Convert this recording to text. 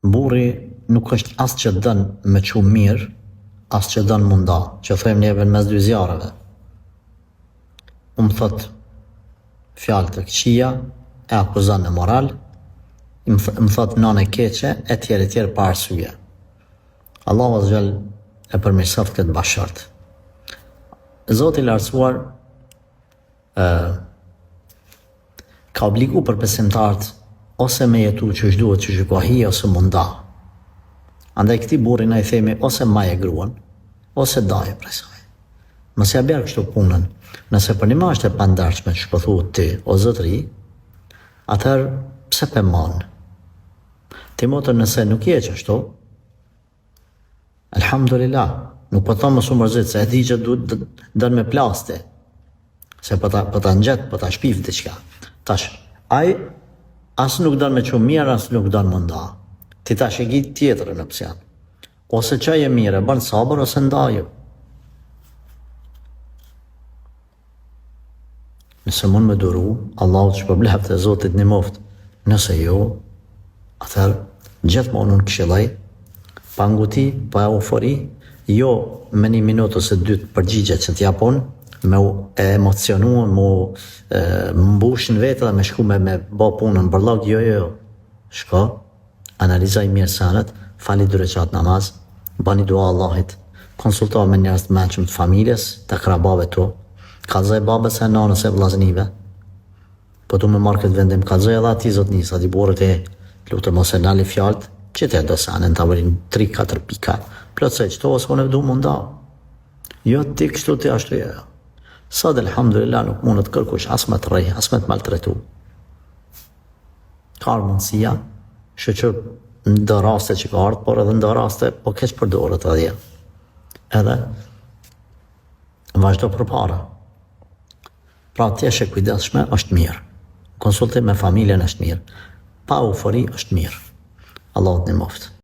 burri nuk është as që dën me qumë mirë, as që dën munda, që thojmë neve në mes dy zjarëve. Më thot fjalë të këqija, e akuzon në moral, më thot nënë e keqe, e tjerë pa arsye. Allahu azhjal e përmirësoft këtë bashkërt. Zoti i lartësuar ka obligu për besimtarët ose me jetu që duhet që ka hije ose munda. Andaj këti burri na i themi ose maje gruan, ose daje prej saj. Mos ja bjerë kështu punën. Nëse për një ma është e pandarshme që pëthuhet ti, o zotëri, atëherë pse pe manë? Ti motër nëse nuk je që ashtu, alhamdulillah, nuk po thonë më shumë mërzit, se e di që dërë me plasti, se po ta nxet, po ta shpif diqka. Tash, aj, asë nuk dërë me që mirë, asë nuk dërë munda. Ti tash e gjitë tjetërë në pësjan. Ose që e mire, bënë sabër, ose ndaju. Nëse mund me duru, Allahu që përbleft e Zotit një moft, nëse jo, atër gjithë më unë këshillaj, pa nguti, pa eufori, jo me një minutë ose dytë përgjigje që t'japon, me emocionu, me mbush në vetë dhe me shku me bo punën bërlog, jo, shko, analizaj mirë sanët, fali 2 rekat namaz, bani dua Allahit, konsultoha me njerëz të mençëm të familjes, të akrabave tu, kallzoj babës e nanës e vllaznive, po tu me marrë këtë vendim, kallzoj edhe ati zotnis, ati burët e lutë mos e nali fjallët, që te do sanë në tavërin 3-4 pika, plotësoj qëto ose unë e vdu munda. Jo ti kështu ti ashtu jo. Sot elhamdulillah nuk mundet kërkush as me të rej, as me të maltretu. Ka mundësia, shëqër në raste që ka ardhë, por edhe në raste po keq përdorët adhja. Edhe vazhdo për para. Pra t'jeshe kujdesshme është mirë. Konsultim me familjen është mirë. Pa eufori është mirë. Allahu t'ni moftë.